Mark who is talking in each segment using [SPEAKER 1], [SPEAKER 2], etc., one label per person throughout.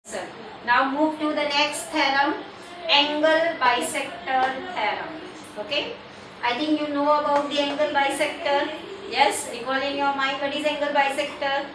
[SPEAKER 1] So, now move to the next theorem, angle bisector theorem. Okay, I think you know about the angle bisector. Yes, recall in your mind what is angle bisector.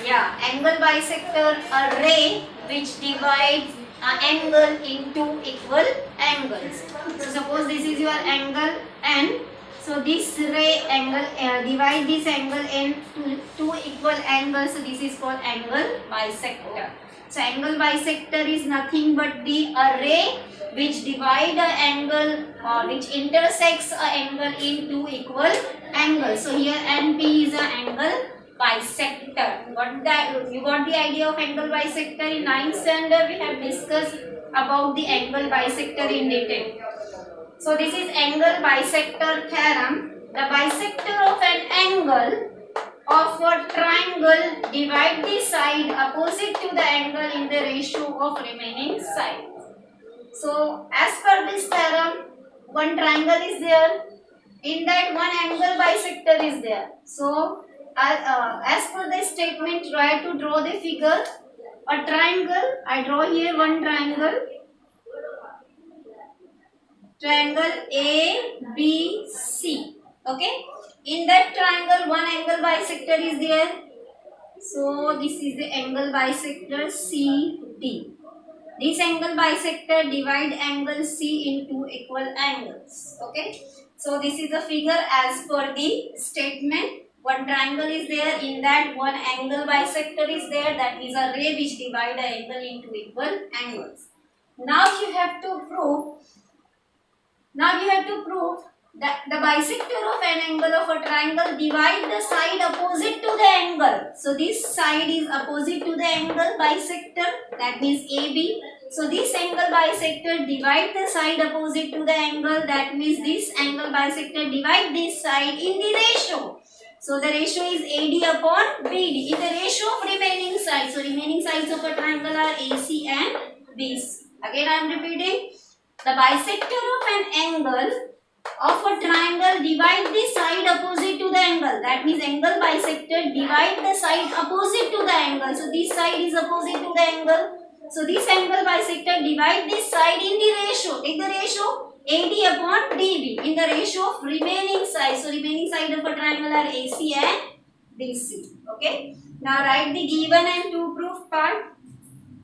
[SPEAKER 1] Yeah, angle bisector, a ray which divides an angle into equal angles. So suppose this is your angle N. So this ray angle divide this angle into two equal angles. So this is called angle bisector. So angle bisector is nothing but the ray which divide a angle or which intersects a angle into equal angles. So here NP is a angle bisector. You got the idea of angle bisector? In 9th standard we have discussed about the angle bisector in detail. So this is angle bisector theorem. The bisector of an angle of a triangle divide the side opposite to the angle in the ratio of remaining side. So as per this theorem, one triangle is there. In that one angle bisector is there. So as per the statement, try to draw the figure. A triangle, I draw here one triangle. Triangle ABC. Okay. In that triangle, one angle bisector is there. So this is the angle bisector CD. This angle bisector divide angle C into equal angles. Okay. So this is the figure as per the statement. One triangle is there. In that one angle bisector is there. That is a ray which divide the angle into equal angles. Now you have to prove that the bisector of an angle of a triangle divide the side opposite to the angle. So this side is opposite to the angle bisector, that means AB. So this angle bisector divide the side opposite to the angle, that means this angle bisector divide this side in the ratio. So the ratio is AD upon BD in the ratio of remaining sides. So remaining sides of a triangle are AC and BC. Again I am repeating. The bisector of an angle of a triangle divide the side opposite to the angle. That means angle bisector divide the side opposite to the angle. So this side is opposite to the angle. So this angle bisector divide this side in the ratio. Take the ratio AD upon DB in the ratio of remaining sides. So remaining side of a triangle are AC and BC. Okay. Now write the given and to prove part.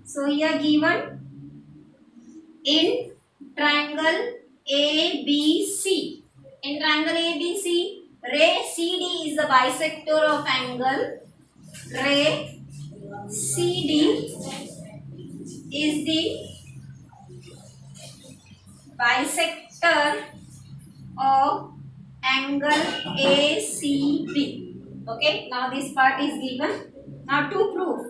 [SPEAKER 1] So here given in triangle ABC. In triangle ABC, ray CD is the bisector of angle. Ray CD is the bisector of angle ACB. Okay, now this part is given. Now to prove.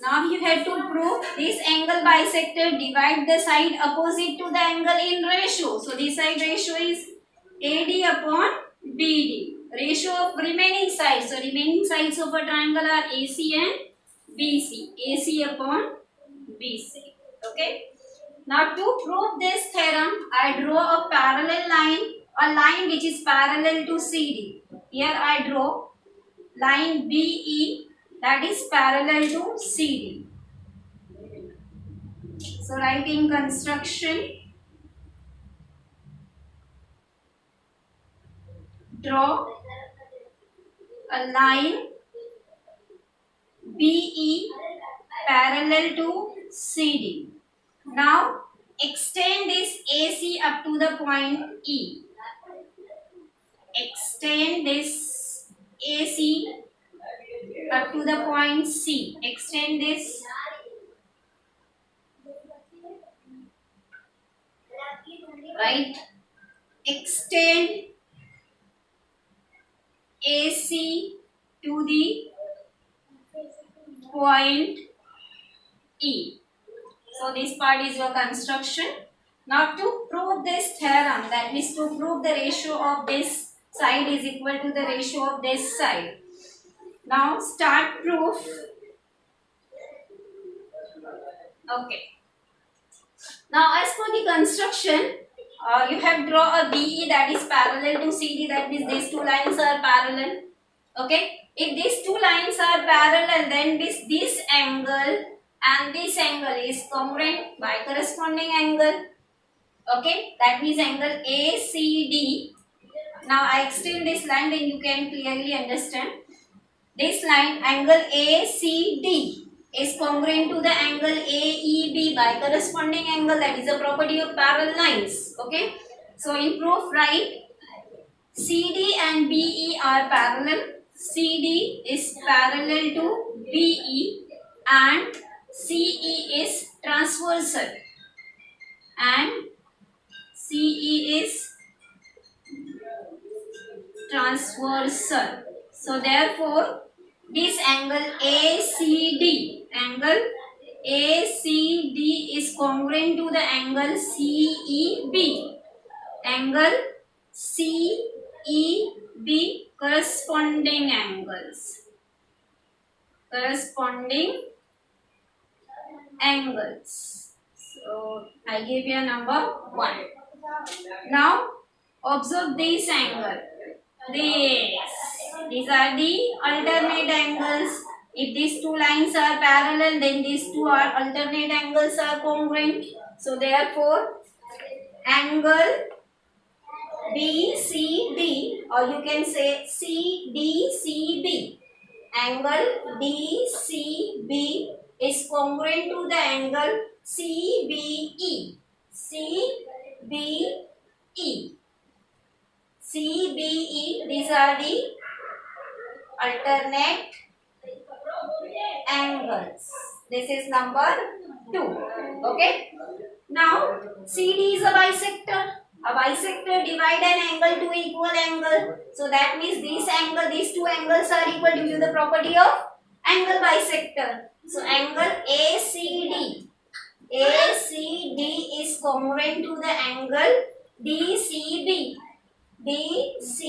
[SPEAKER 1] Now you have to prove this angle bisector divide the side opposite to the angle in ratio. So this side ratio is AD upon BD. Ratio of remaining sides. So remaining sides of a triangle are AC and BC. AC upon BC. Okay. Now to prove this theorem, I draw a parallel line. A line which is parallel to CD. Here I draw line BE. That is parallel to CD. So writing construction, draw a line BE parallel to CD. Now extend this AC up to the point E. Extend this AC up to the point C. Extend this. Right. Extend AC to the point E. So this part is your construction. Now to prove this theorem, that means to prove the ratio of this side is equal to the ratio of this side. Now start proof. Okay. Now as for the construction, you have draw a BE that is parallel to CD, that means these two lines are parallel. Okay. If these two lines are parallel, then this angle and this angle is congruent by corresponding angle. Okay, that means angle ACD. Now I extend this line, then you can clearly understand. This line, angle ACD, is congruent to the angle AEB by corresponding angle. That is a property of parallel lines. Okay, so in proof, write CD and BE are parallel. CD is parallel to BE and CE is transversal and CE is transversal. So therefore, this angle ACD is congruent to the angle CEB. Angle CEB, corresponding angles. So I give you a number 1. Now observe this angle. These are the alternate angles. If these two lines are parallel, then these two are alternate angles are congruent. So therefore, angle BCD, or you can say CDCB. Angle DCB is congruent to the angle CBE. CBE, these are the alternate angles. This is number 2. Okay. Now, CD is a bisector. A bisector divide an angle to equal angle. So that means these two angles are equal due to the property of angle bisector. So angle ACD is congruent to the angle DCB. This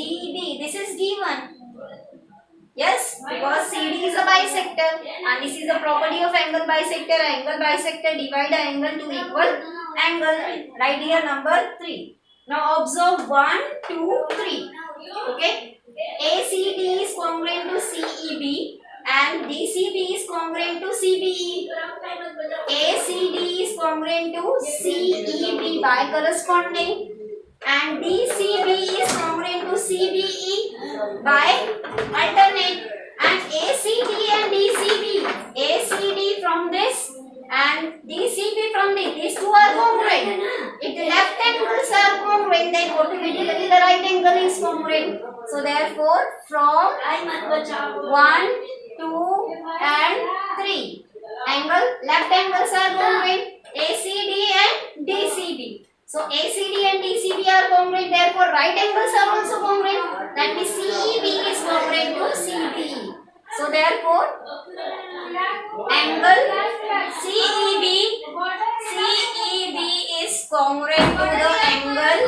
[SPEAKER 1] is given. Yes, because CD is a bisector and this is the property of angle bisector. Angle bisector divide an angle to equal angle. Right here number 3. Now observe 1, 2, 3. Okay. ACD is congruent to CEB and DCB is congruent to CBE. ACD is congruent to CEB by corresponding and DCB is congruent to CBE by alternate, and ACD and DCB, ACD from this and DCB from this, these two are congruent. If the left angles are congruent, then automatically the right angle is congruent. So therefore, from 1, 2 and 3, left angles are congruent, ACD and DCB. So ACD and DCB are congruent, therefore right angles are also congruent. That means CEB is congruent to CBE. So therefore, angle CEB is congruent to the angle.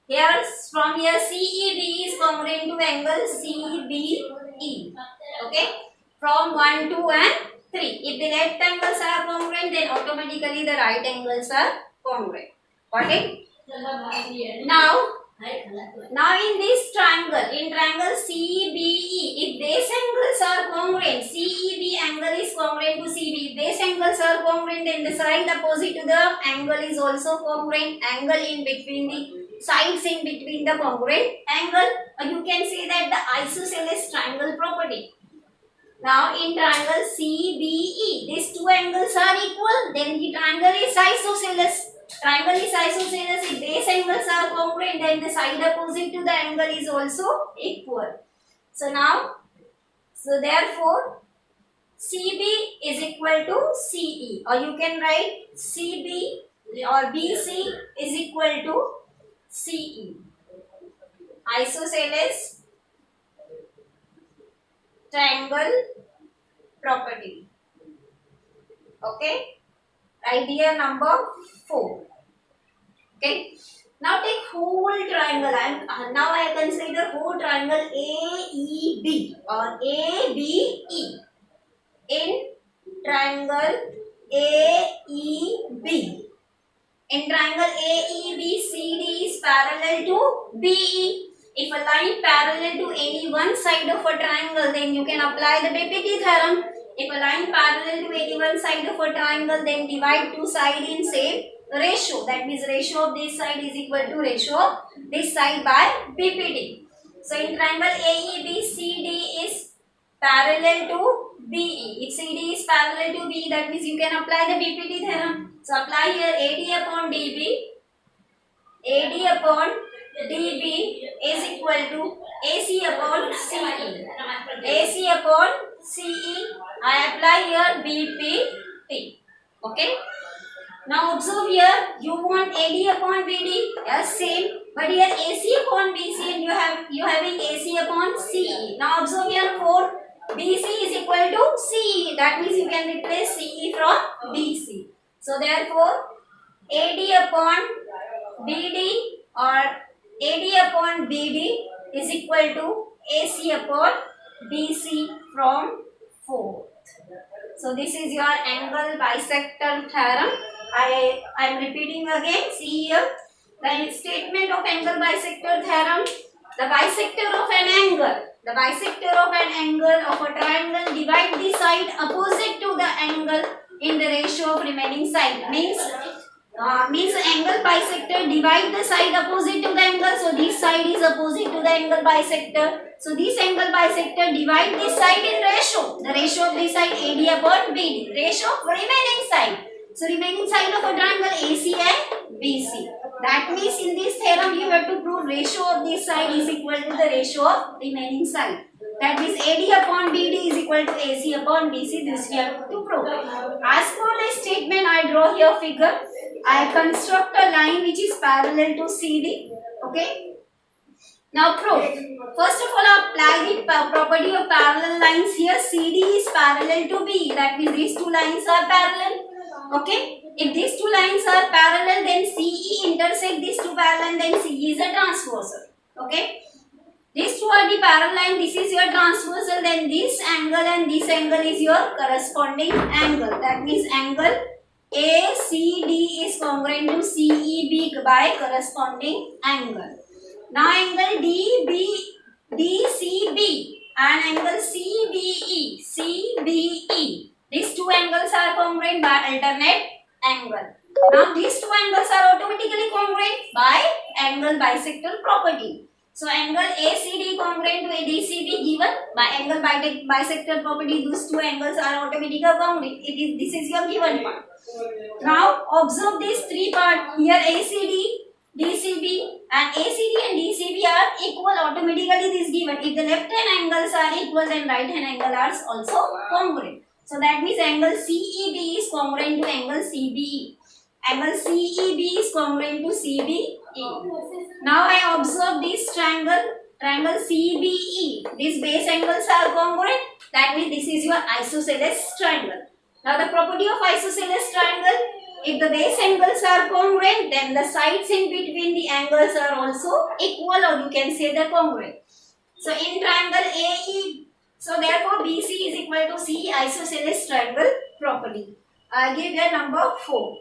[SPEAKER 1] Here from here CEB is congruent to angle CBE. Okay, from 1, 2 and 3. If the left angles are congruent, then automatically the right angles are congruent. Got it? Now in this triangle, in triangle CBE, if base angles are congruent, CEB angle is congruent to CB. If base angles are congruent, then the side opposite to the angle is also congruent. Angle in between the sides in between the congruent angle. Or you can say that the isosceles triangle property. Now in triangle CBE, these two angles are equal, then the triangle is isosceles. Triangle is isosceles. If base angles are congruent, then the side opposite to the angle is also equal. So therefore, CB is equal to CE, or you can write CB or BC is equal to CE. Isosceles triangle property. Okay. Idea number 4. Okay. Now take whole triangle and now I consider whole triangle AEB or ABE. In triangle AEB. In triangle AEB, CD is parallel to BE. If a line parallel to any one side of a triangle, then you can apply the BPT theorem. If a line parallel to any one side of a triangle, then divide two sides in same ratio. That means ratio of this side is equal to ratio of this side by BPT. So in triangle AEB, CD is parallel to BE. If CD is parallel to BE, that means you can apply the BPT theorem. So apply here AD upon DB. AD upon DB is equal to AC upon CE. AC upon CE. I apply here BPT. Okay. Now observe here, you want AD upon BD, yes, same. But here AC upon BC and you having AC upon CE. Now observe here 4 BC is equal to CE. That means you can replace CE from BC. So therefore AD upon BD or AD upon BD is equal to AC upon BC from 4. So this is your angle bisector theorem. I am repeating again. See here the statement of angle bisector theorem. The bisector of an angle. The bisector of an angle of a triangle divide the side opposite to the angle in the ratio of remaining side. Means angle bisector divide the side opposite to the angle. So this side is opposite to the angle bisector. So this angle bisector divide this side in ratio. The ratio of this side AD upon BD. Ratio of remaining side. So remaining side of a triangle AC and BC. That means in this theorem you have to prove ratio of this side is equal to the ratio of remaining side. That means AD upon BD is equal to AC upon BC. This we have to prove. As per the statement, I draw here figure. I construct a line which is parallel to CD. Okay. Now prove. First of all, apply the property of parallel lines here. CD is parallel to B. That means these two lines are parallel. Okay. If these two lines are parallel, then CE intersect these two parallel, then CE is a transversal. Okay. These two are the parallel line. This is your transversal. Then this angle and this angle is your corresponding angle. That means angle ACD is congruent to CEB by corresponding angle. Now angle DCB and angle CBE. These two angles are congruent by alternate angle. Now these two angles are automatically congruent by angle bisector property. So angle ACD congruent to DCB given by angle bisector property. These two angles are automatically congruent. This is your given part. Now observe these three parts here. ACD, DCB and ACD and DCB are equal. Automatically this given. If the left hand angles are equal, then right hand angle are also congruent. So that means angle CEB is congruent to angle CBE. Angle CEB is congruent to CBE. Now I observe this triangle CBE. These base angles are congruent. That means this is your isosceles triangle. Now the property of isosceles triangle, if the base angles are congruent, then the sides in between the angles are also equal, or you can say they're congruent. So in triangle AE, so therefore BC is equal to CE, isosceles triangle property. I give you number 4.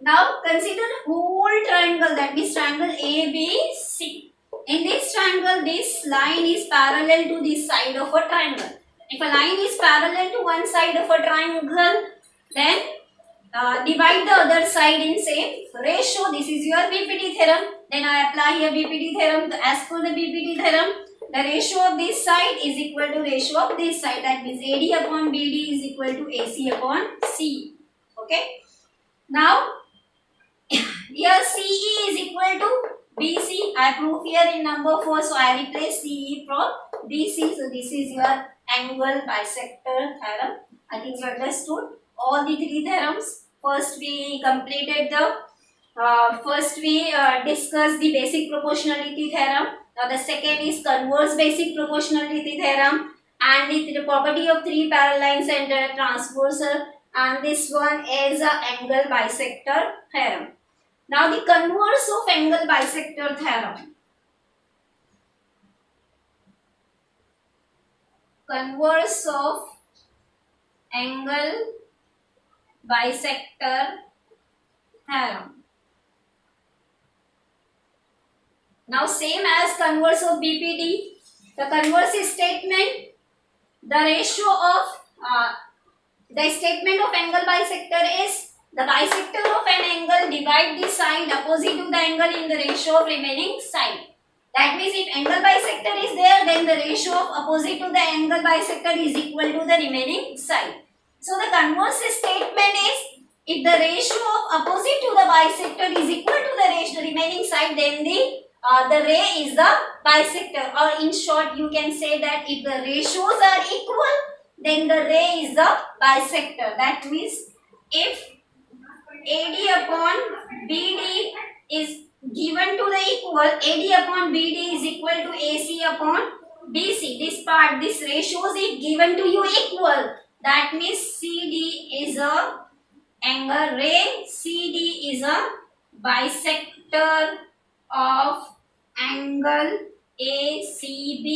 [SPEAKER 1] Now consider whole triangle, that means triangle ABC. In this triangle, this line is parallel to this side of a triangle. If a line is parallel to one side of a triangle, then divide the other side in same ratio. This is your BPT theorem. Then I apply here BPT theorem. As per the BPT theorem, the ratio of this side is equal to ratio of this side. That means AD upon BD is equal to AC upon C. Okay. Now here CE is equal to BC. I prove here in number 4. So I replace CE from BC. So this is your angle bisector theorem. I think you understood all the three theorems. First we completed the discussed the basic proportionality theorem. Now the second is converse basic proportionality theorem and the property of three parallel lines and transversal, and this one is angle bisector theorem. Now the converse of angle bisector theorem. Converse of angle bisector theorem. Now same as converse of BPD. The converse statement, the ratio of the statement of angle bisector is the bisector of an angle divide the side opposite to the angle in the ratio of remaining side. That means if angle bisector is there, then the ratio of opposite to the angle bisector is equal to the remaining side. So the converse statement is if the ratio of opposite to the bisector is equal to the ratio remaining side, then the ray is the bisector. Or in short, you can say that if the ratios are equal, then the ray is the bisector. That means if AD upon BD is given to the equal, AD upon BD is equal to AC upon BC. This part, this ratios is given to you equal. That means CD is a angle ray, CD is a bisector of angle ACB.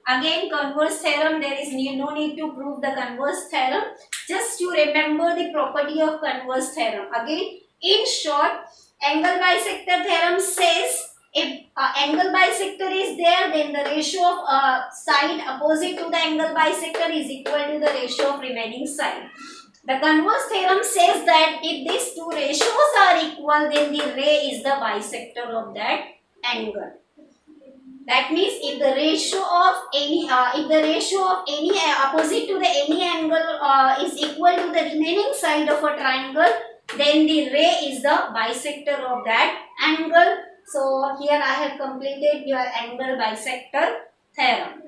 [SPEAKER 1] Again converse theorem, there is no need to prove the converse theorem. Just you remember the property of converse theorem. Again, in short, angle bisector theorem says if angle bisector is there, then the ratio of side opposite to the angle bisector is equal to the ratio of remaining side. The converse theorem says that if these two ratios are equal, then the ray is the bisector of that angle. That means if the ratio of any opposite to the any angle is equal to the remaining side of a triangle, then the ray is the bisector of that angle. So here I have completed your angle bisector theorem.